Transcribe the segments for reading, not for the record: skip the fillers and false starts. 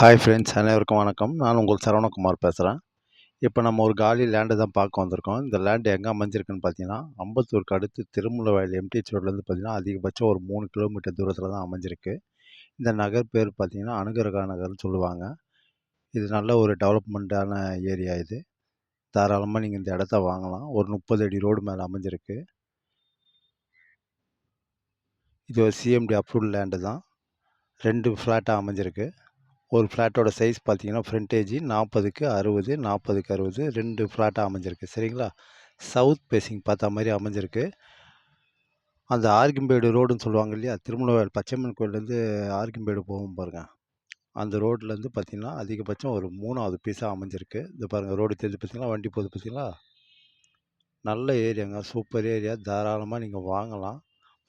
Hi friends, அனைவருக்கும் வணக்கம். நான் உங்கள் சரவணகுமார் பேசுகிறேன். இப்போ நம்ம ஒரு காலி லேண்டு தான் பார்க்க வந்திருக்கோம். இந்த லேண்டு எங்கே அமைஞ்சிருக்குன்னு பார்த்தீங்கன்னா, அம்பத்தூருக்கு அடுத்து திருமுல்லவாயல் எம்டிஹெச் ரோட்லேருந்து பார்த்தீங்கன்னா, அதிகபட்சம் ஒரு 3 கிலோமீட்டர் தூரத்தில் தான் அமைஞ்சிருக்கு. இந்த நகர் பேர் பார்த்தீங்கன்னா, அனுகிரகா நகர்னு சொல்லுவாங்க. இது நல்ல ஒரு டெவலப்மெண்ட்டான ஏரியா இது. தாராளமாக நீங்கள் இந்த இடத்த வாங்கலாம். ஒரு 30 அடி ரோடு மேலே அமைஞ்சிருக்கு. இது ஒரு சிஎம்டி அப்ரூவ்ட் லேண்டு தான். 2 ஃப்ளாட்டாக அமைஞ்சிருக்கு. ஒரு ஃப்ளாட்டோட சைஸ் பார்த்தீங்கன்னா, ஃப்ரண்டேஜ் 40க்கு 60, 40க்கு 60 2 ஃப்ளாட்டாக அமைஞ்சிருக்கு. சரிங்களா? சவுத் ஃபேஸிங் பார்த்தா மாரி அமைஞ்சிருக்கு. அந்த ஆர்கிம்பேடு ரோடுன்னு சொல்லுவாங்க இல்லையா? திருமுல்லவாயல் பச்சையம்மன் கோயிலேருந்து ஆர்கிம்பேடு போகும் பாருங்க. அந்த ரோட்லேருந்து பார்த்தீங்கன்னா, அதிகபட்சம் ஒரு 3வது பீஸா அமைஞ்சிருக்கு. இந்த பாருங்க ரோடு தெரியுது பார்த்தீங்களா? வண்டி போகுது பார்த்தீங்களா? நல்ல ஏரியாங்க. Super area. தாராளமா நீங்க வாங்கலாம்.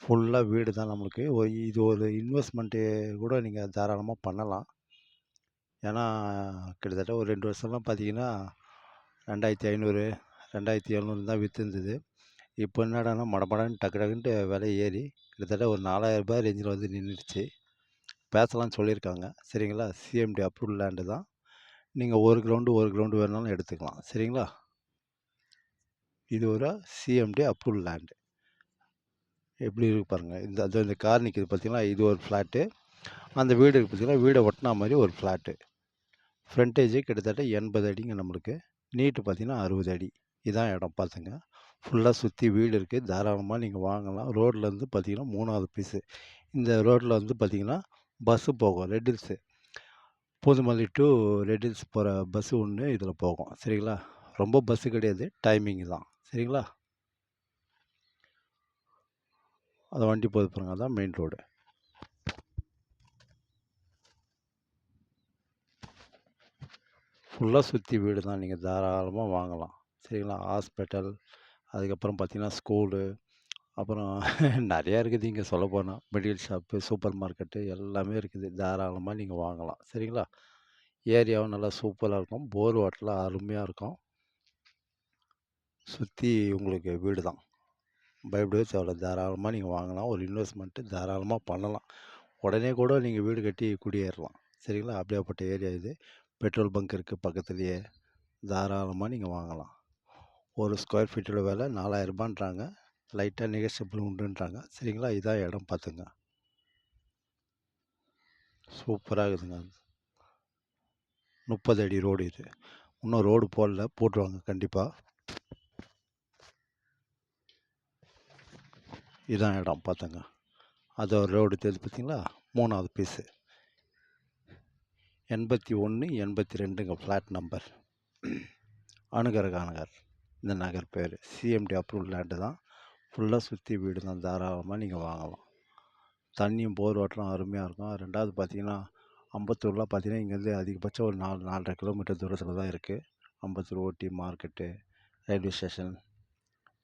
ஃபுல்லா வீடு தான் நம்மளுக்கு. இது ஒரு இன்வெஸ்ட்மெண்ட்டு கூட நீங்க தாராளமா பண்ணலாம். ஏன்னா, கிட்டத்தட்ட ஒரு 2 வருஷம்லாம் பார்த்தீங்கன்னா, 2500, 2700 தான் வித்துருந்தது. இப்போ என்னடான்னா மடமடன்னு டக்கு டக்குன்ட்டு விலை ஏறி, கிட்டத்தட்ட ஒரு ரூ. 4000 ரேஞ்சில வந்து நின்னுடுச்சு. பேசலாம்னு சொல்லியிருக்காங்க. சரிங்களா? சிஎம்டி அப்ரூவ்ட் லேண்டு தான். நீங்க 1 கிரவுண்டு வேணுனாலும் எடுத்துக்கலாம். சரிங்களா? இது ஒரு சிஎம்டி அப்ரூவ்ட் லேண்டு. எப்படி இருக்கு பாருங்க. இந்த கார் நிக்குது பார்த்தீங்களா? இது ஒரு ஃப்ளாட்டு. அந்த வீடு இருக்கு பார்த்தீங்களா? வீட ஒட்டுனா மாரி ஒரு ஃப்ளாட்டு. ஃப்ரண்டேஜ் கிட்டத்தட்ட 80 அடிங்க நம்மளுக்கு. நீட்டு பார்த்தீங்கன்னா 60 அடி. இதான் இடம் பார்த்துங்க. ஃபுல்லா சுத்தி வீடு இருக்கு. தாராளமா நீங்க வாங்கலாம். ரோட்லேருந்து பார்த்தீங்கன்னா 3வது பீஸு. இந்த ரோட்ல வந்து பார்த்தீங்கன்னா, பஸ்ஸு போகும். ரெட் ஹில்ஸு. பூந்தமல்லி டூ ரெட் ஹில்ஸ் போற பஸ்ஸு ஒண்ணு இதில போகும். சரிங்களா? ரொம்ப பஸ்ஸு கிடையாது. டைமிங் தான். சரிங்களா? அந்த வண்டி போகுது பாருங்க. அதான் மெயின் ரோடு. ஃபுல்லா சுத்தி வீடு தான். நீங்க தாராளமா வாங்கலாம். சரிங்களா? ஹாஸ்பிட்டல், அதுக்கப்புறம் பார்த்தீங்கன்னா ஸ்கூலு, அப்புறம் நெறையா இருக்குது இங்க சொல்லப்போனா. மெடிக்கல் ஷாப்பு, சூப்பர் மார்க்கெட்டு எல்லாமே இருக்குது. தாராளமா நீங்க வாங்கலாம். சரிங்களா? ஏரியாவும் நல்லா சூப்பரா இருக்கும். போர் வாட்டர்லாம் அருமையா இருக்கும். சுத்தி உங்களுக்கு வீடு தான். பயப்படவே தேவையில்ல. தாராளமா நீங்க வாங்கலாம். ஒரு இன்வெஸ்ட்மெண்ட்டு தாராளமா பண்ணலாம். உடனே கூட நீங்க வீடு கட்டி குடியேறலாம். சரிங்களா? அப்படியாப்பட்ட ஏரியா இது. பெட்ரோல் பங்க் இருக்கு பக்கத்திலேயே. தாராளமா நீங்க வாங்கலாம். ஒரு ஸ்கொயர் ஃபீட்டோட விலை ரூ. 4000ன்றாங்க. லைட்டா நெகோஷியபிள் உண்டுன்றாங்க. சரிங்களா? இதான் இடம் பார்த்துங்க. சூப்பரா இருக்குதுங்க. 30 அடி ரோடு இது. இன்னும் ரோடு போடல. போட்டுருவாங்க கண்டிப்பா. இதான் இடம் பார்த்துங்க. அது ஒரு ரோடு தெரியுது பார்த்தீங்களா? 3வது பீஸு. 81, 82ங்க ஃப்ளாட் நம்பர். அனுகிரகா நகர். இந்த நகர் பேர். சிஎம்டி அப்ரூவ்ட் லேண்டு தான். ஃபுல்லா சுத்தி வீடு தான். தாராளமா நீங்க வாங்கலாம். தண்ணியும் போர் வாட்டரும் அருமையா இருக்கும். 2வது பார்த்தீங்கன்னா, அம்பத்தூர்லாம் பார்த்தீங்கன்னா, இங்கேருந்து அதிகபட்சம் ஒரு 4, 4½ கிலோமீட்டர் தூரத்தில தான் இருக்கு. அம்பத்தூர் ஓடி மார்க்கெட்டு, ரயில்வே ஸ்டேஷன்,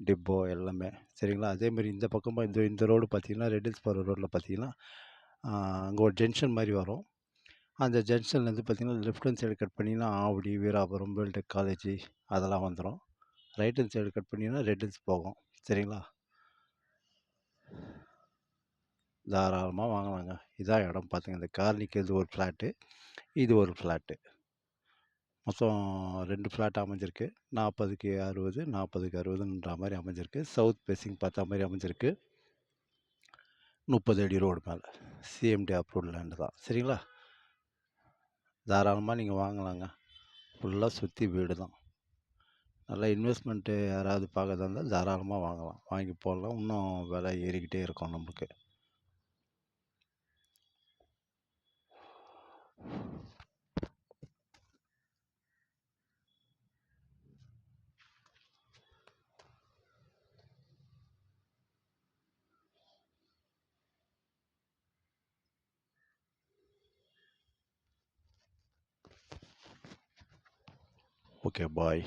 டிப்போ எல்லாமே. சரிங்களா? அதேமாரி இந்த பக்கமா இந்த ரோடு பார்த்தீங்கன்னா, ரெட் ஹில்ஸ் போகிற ரோட்ல பார்த்தீங்கன்னா, அங்கே ஒரு ஜங்ஷன் மாரி வரும். அந்த ஜங்ஷன்லேருந்து பார்த்தீங்கன்னா, லெஃப்ட் ஹேண்ட் சைடு கட் பண்ணிங்கன்னா, ஆவடி, வீராபுரம், வேல்டெக் காலேஜி அதெல்லாம் வந்துரும். ரைட் ஹேண்ட் சைடு கட் பண்ணிங்கன்னா, ரெட் ஹில்ஸ் போகும். சரிங்களா? தாராளமா வாங்கலாங்க. இதான் இடம் பார்த்துங்க. இந்த கார் நிற்கிறது ஒரு ஃப்ளாட்டு. இது ஒரு ஃப்ளாட்டு. மொத்தம் 2 ஃப்ளாட் அமைஞ்சிருக்கு. 40க்கு 60, 40க்கு 60ன்ற மாரி அமைஞ்சிருக்கு. சவுத் ஃபேஸிங் பார்த்தா மாரி அமைஞ்சிருக்கு. 30 அடி ரோடு மேல. சிஎம்டி அப்ரூவ்ட் லேண்டு தான். சரிங்களா? தாராளமா நீங்க வாங்கலாங்க. ஃபுல்லா சுத்தி வீடு தான். நல்லா இன்வெஸ்ட்மெண்ட்டு யாராவது பார்க்கறதா இருந்தா தாராளமா வாங்கலாம். வாங்கி போடலாம். இன்னும் விலை ஏறிக்கிட்டே இருக்கும் நமக்கு. ஓகே, பாய்.